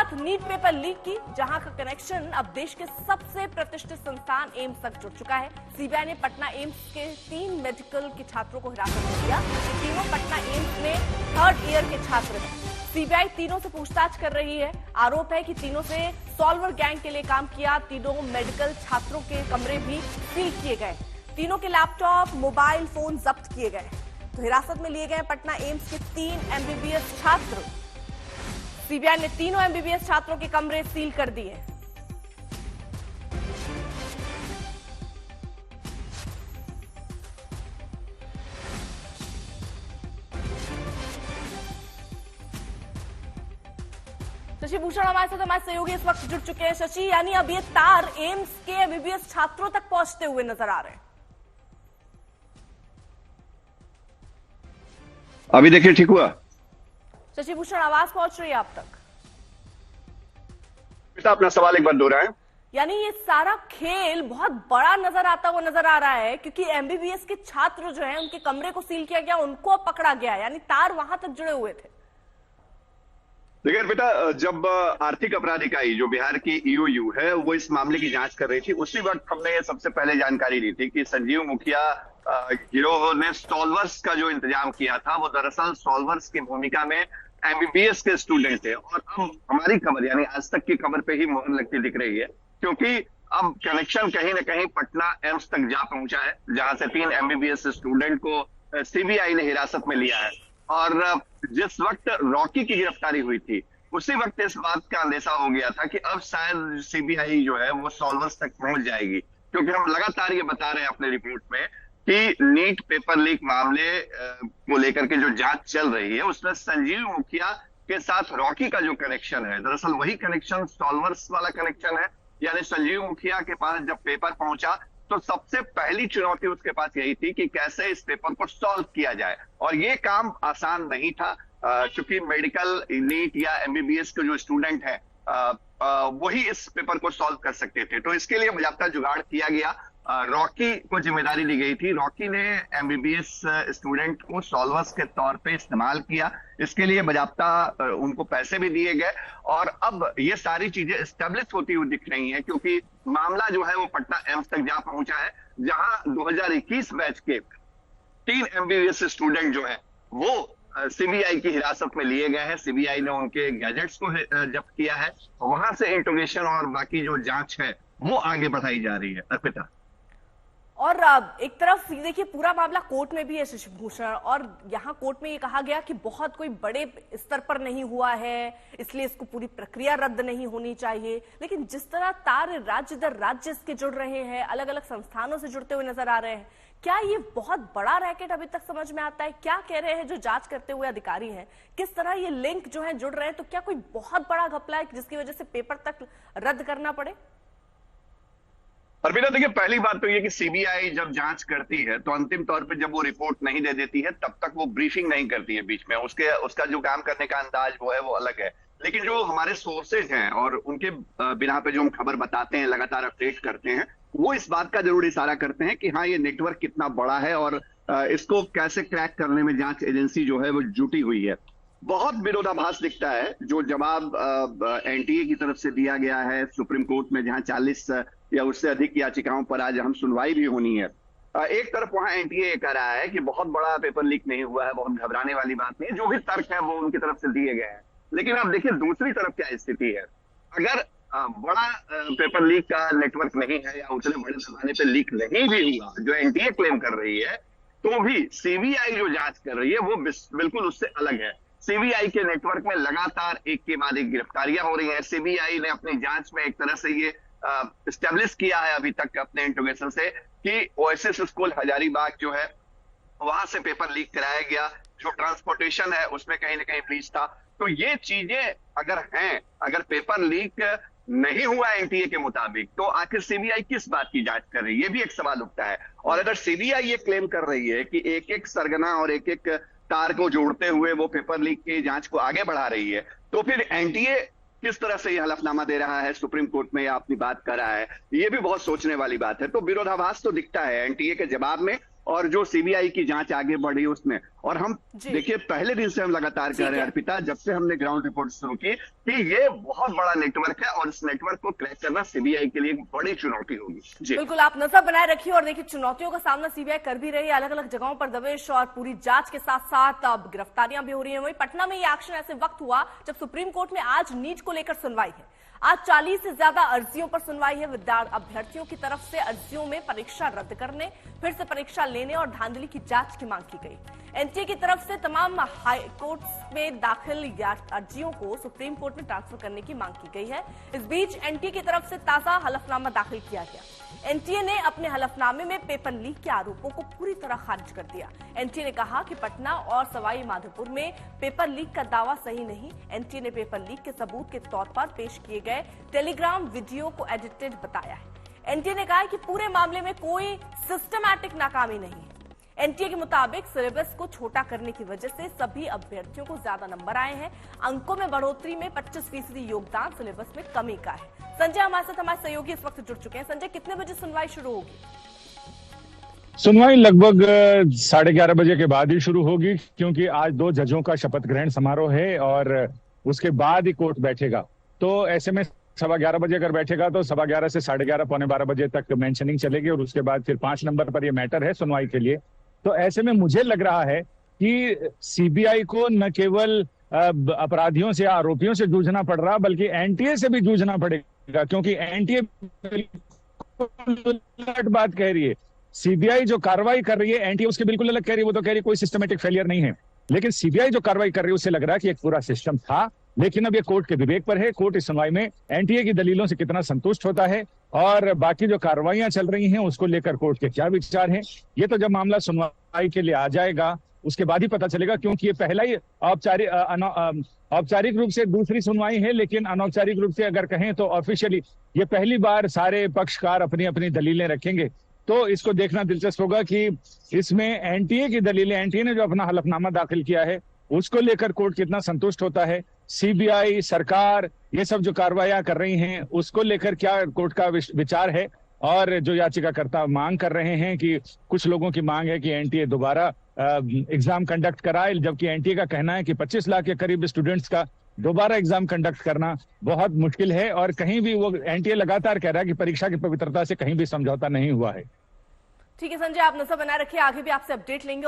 बात NEET paper leak की, जहां का कनेक्शन अब देश के सबसे प्रतिष्ठित संस्थान एम्स तक जुड़ चुका है। सीबीआई ने पटना एम्स के 3 मेडिकल के छात्रों को हिरासत में लिया। ये तीनों पटना एम्स में 3rd ईयर के छात्र हैं। सीबीआई तीनों से पूछताछ कर रही है। आरोप है कि तीनों से सॉल्वर गैंग के लिए काम किया। तीनों मेडिकल छात्रों के कमरे भी सील किए गए। तीनों के लैपटॉप, मोबाइल फोन जब्त किए गए। तो हिरासत में लिए गए पटना एम्स के 3 एमबीबीएस छात्र। सीबीआई ने तीनों एमबीबीएस छात्रों के कमरे सील कर दिए। शशि भूषण हमारे साथ, हमारे सहयोगी इस वक्त जुड़ चुके हैं। शशि, यानी अब ये तार एम्स के एमबीबीएस छात्रों तक पहुंचते हुए नजर आ रहे हैं। अभी देखिए, ठीक हुआ? शशि भूषण, आवाज पहुंच रही है आप तक? अपना सवाल एक बार दोहराएं। यानी ये सारा खेल बहुत बड़ा नजर आ रहा है, क्योंकि एमबीबीएस के छात्र जो हैं उनके कमरे को सील किया गया, उनको पकड़ा गया, यानी तार वहां तक जुड़े हुए थे। देखिए बेटा, जब आर्थिक अपराध इकाई जो बिहार की ईओयू है वो इस मामले की जांच कर रही थी, उसी वक्त हमने ये सबसे पहले जानकारी दी थी कि संजीव मुखिया गिरोह ने सॉल्वर्स का जो इंतजाम किया था वो दरअसल सॉल्वर्स की भूमिका में एमबीबीएस के स्टूडेंट थे। और अब हमारी खबर यानी आज तक की खबर पे ही मोहर लगती दिख रही है, क्योंकि अब कनेक्शन कहीं ना कहीं पटना एम्स तक जा पहुंचा है, जहां से 3 एमबीबीएस स्टूडेंट को सीबीआई ने हिरासत में लिया है। और जिस वक्त रॉकी की गिरफ्तारी हुई थी उसी वक्त इस बात का अंदेशा हो गया था कि अब शायद सीबीआई जो है वो सॉल्वर्स तक पहुंच जाएगी, क्योंकि हम लगातार ये बता रहे हैं अपने रिपोर्ट में कि नीट पेपर लीक मामले को लेकर के जो जांच चल रही है उसमें संजीव मुखिया के साथ रॉकी का जो कनेक्शन है, दरअसल वही कनेक्शन सॉल्वर्स वाला कनेक्शन है। यानी संजीव मुखिया के पास जब पेपर पहुंचा तो सबसे पहली चुनौती उसके पास यही थी कि कैसे इस पेपर को सॉल्व किया जाए, और ये काम आसान नहीं था, क्योंकि मेडिकल, नीट या एमबीबीएस के जो स्टूडेंट हैं वही इस पेपर को सॉल्व कर सकते थे। तो इसके लिए बाकायदा जुगाड़ किया गया। रॉकी को जिम्मेदारी दी गई थी। रॉकी ने एमबीबीएस स्टूडेंट को सॉल्वर्स के तौर पे इस्तेमाल किया। इसके लिए बाकायदा उनको पैसे भी दिए गए, और अब ये सारी चीजें एस्टेब्लिश होती हुई दिख रही हैं, क्योंकि मामला जो है वो पटना एम्स तक जा पहुंचा है, जहां 2021 बैच के 3 एमबीबीएस स्टूडेंट जो है वो सीबीआई की हिरासत में लिए गए हैं। सीबीआई ने उनके गैजेट्स को जब्त किया है। वहां से इंट्रोगेशन और बाकी जो जांच है वो आगे बढ़ाई जा रही है। अर्पिता, और एक तरफ देखिए पूरा मामला कोर्ट में भी है शशि भूषण, और यहाँ कोर्ट में ये कहा गया कि बहुत कोई बड़े स्तर पर नहीं हुआ है, इसलिए इसको पूरी प्रक्रिया रद्द नहीं होनी चाहिए। लेकिन जिस तरह तार राज्य दर राज्य इसके जुड़ रहे हैं, अलग अलग संस्थानों से जुड़ते हुए नजर आ रहे हैं, क्या ये बहुत बड़ा रैकेट अभी तक समझ में आता है? क्या कह रहे हैं जो जांच करते हुए अधिकारी हैं, किस तरह ये लिंक जो है जुड़ रहे हैं? तो क्या कोई बहुत बड़ा घपला है जिसकी वजह से पेपर तक रद्द करना पड़े? अर्पिता, देखिए, पहली बात तो ये कि सीबीआई जब जांच करती है तो अंतिम तौर पे जब वो रिपोर्ट नहीं दे देती है तब तक वो ब्रीफिंग नहीं करती है बीच में। उसका जो काम करने का अंदाज वो है वो अलग है। लेकिन जो हमारे सोर्सेज हैं और उनके बिना पे जो हम खबर बताते हैं, लगातार अपडेट करते हैं, वो इस बात का जरूर इशारा करते हैं कि हाँ, ये नेटवर्क कितना बड़ा है और इसको कैसे क्रैक करने में जांच एजेंसी जो है वो जुटी हुई है। बहुत विरोधाभास दिखता है जो जवाब एनटीए की तरफ से दिया गया है सुप्रीम कोर्ट में, जहां 40 या उससे अधिक याचिकाओं पर आज हम सुनवाई भी होनी है। एक तरफ वहां एनटीए कह रहा है कि बहुत बड़ा पेपर लीक नहीं हुआ है, बहुत घबराने वाली बात नहीं, जो भी तर्क है वो उनकी तरफ से दिए गए हैं। लेकिन आप देखिए दूसरी तरफ क्या स्थिति है। अगर बड़ा पेपर लीक का नेटवर्क नहीं है या उतने बड़े पैमाने पर लीक नहीं भी हुआ जो एनटीए क्लेम कर रही है, तो भी सीबीआई जो जांच कर रही है वो बिल्कुल उससे अलग है। सीबीआई के नेटवर्क में लगातार एक के बाद एक गिरफ्तारियां हो रही हैं। सीबीआई ने अपनी जांच में एक तरह से ये एस्टेब्लिश किया है अभी तक अपने इंट्रोगेशन से कि ओएसिस स्कूल हजारीबाग जो है वहां से पेपर लीक कराया गया, जो ट्रांसपोर्टेशन है उसमें कहीं ना कहीं ब्रीच था। तो ये चीजें अगर हैं, अगर पेपर लीक नहीं हुआ एनटीए के मुताबिक, तो आखिर सीबीआई किस बात की जांच कर रही है, ये भी एक सवाल उठता है। और अगर सीबीआई ये क्लेम कर रही है कि एक एक सरगना और एक एक तार को जोड़ते हुए वो पेपर लीक की जांच को आगे बढ़ा रही है, तो फिर एनटीए किस तरह से ये हलफनामा दे रहा है सुप्रीम कोर्ट में या अपनी बात कर रहा है, ये भी बहुत सोचने वाली बात है। तो विरोधाभास तो दिखता है एनटीए के जवाब में और जो सीबीआई की जांच आगे बढ़ी उसमें। और हम जी। देखिए पहले दिन से हम लगातार कह ठीक रहे है। हैं अर्पिता, जब से हमने ग्राउंड रिपोर्ट शुरू की कि ये बहुत बड़ा नेटवर्क है और इस नेटवर्क को क्रैक करना सीबीआई के लिए एक बड़ी चुनौती होगी। जी बिल्कुल, आप नजर बनाए रखिए और देखिए चुनौतियों का सामना सीबीआई कर भी रही है। अलग अलग जगहों पर दबिश और पूरी जांच के साथ साथ अब गिरफ्तारियां भी हो रही हैं। वहीं पटना में ये एक्शन ऐसे वक्त हुआ जब सुप्रीम कोर्ट में आज नीट को लेकर सुनवाई है। आज 40 से ज्यादा अर्जियों पर सुनवाई है। अभ्यर्थियों की तरफ से अर्जियों में परीक्षा रद्द करने, फिर से परीक्षा लेने और धांधली की जांच की मांग की गई। एनटीए की तरफ से तमाम हाई कोर्ट में दाखिल अर्जियों को सुप्रीम कोर्ट में ट्रांसफर करने की मांग की गई है। इस बीच एनटीए की तरफ से ताजा हलफनामा दाखिल किया गया। एनटीए ने अपने हलफनामे में पेपर लीक के आरोपों को पूरी तरह खारिज कर दिया। एनटीए ने कहा कि पटना और सवाई माधोपुर में पेपर लीक का दावा सही नहीं। एनटीए ने पेपर लीक के सबूत के तौर पर पेश किए गए टेलीग्राम वीडियो को एडिटेड बताया है। एनटीए ने कहा कि पूरे मामले में कोई सिस्टमैटिक नाकामी नहीं है। एनटीए के मुताबिक सिलेबस को छोटा करने की वजह से सभी अभ्यर्थियों को ज्यादा नंबर आए हैं। अंकों में बढ़ोतरी में 25% योगदान सिलेबस में कमी का है। संजय हमारे साथ, हमारे सहयोगी इस वक्त जुड़ चुके हैं। संजय, कितने बजे सुनवाई शुरू होगी? सुनवाई लगभग 11:30 बजे के बाद ही शुरू होगी, क्योंकि आज 2 जजों का शपथ ग्रहण समारोह है और उसके बाद ही कोर्ट बैठेगा। तो ऐसे में 11:15 बजे अगर बैठेगा तो 11:15 से 11:30 पौने 12 बजे तक मेंशनिंग चलेगी और उसके बाद फिर 5 नंबर पर यह मैटर है सुनवाई के लिए। तो ऐसे में मुझे लग रहा है कि सीबीआई को न केवल अपराधियों से, आरोपियों से जूझना पड़ रहा, बल्कि एनटीए से भी जूझना पड़ेगा, क्योंकि एनटीए उलट बात कह रही है। सीबीआई जो कार्रवाई कर रही है, एनटीए उसके बिल्कुल अलग कह रही है। वो तो कह रही है कोई सिस्टमेटिक फेलियर नहीं है, लेकिन सीबीआई जो कार्रवाई कर रही है उससे लग रहा है कि एक पूरा सिस्टम था। लेकिन अब ये कोर्ट के विवेक पर है। कोर्ट इस सुनवाई में एनटीए की दलीलों से कितना संतुष्ट होता है और बाकी जो कार्रवाइयां चल रही हैं उसको लेकर कोर्ट के क्या विचार हैं, ये तो जब मामला सुनवाई के लिए आ जाएगा उसके बाद ही पता चलेगा। क्योंकि ये पहला ही औपचारिक रूप से दूसरी सुनवाई है, लेकिन अनौपचारिक रूप से अगर कहें तो ऑफिशियली ये पहली बार सारे पक्षकार अपनी अपनी दलीलें रखेंगे। तो इसको देखना दिलचस्प होगा कि इसमें एनटीए की दलीलें, एनटीए ने जो अपना हलफनामा दाखिल किया है उसको लेकर कोर्ट कितना संतुष्ट होता है। सीबीआई, सरकार, ये सब जो कार्रवाइयां कर रही हैं उसको लेकर क्या कोर्ट का विचार है। और जो याचिकाकर्ता मांग कर रहे हैं कि कुछ लोगों की मांग है कि एनटीए दोबारा एग्जाम कंडक्ट कराए, जबकि एनटीए का कहना है कि 25 लाख के करीब स्टूडेंट्स का दोबारा एग्जाम कंडक्ट करना बहुत मुश्किल है। और कहीं भी वो एनटीए लगातार कह रहा है कि परीक्षा की पवित्रता से कहीं भी समझौता नहीं हुआ है। ठीक है संजय, आप नजर बनाए रखिए, आगे भी आपसे अपडेट लेंगे।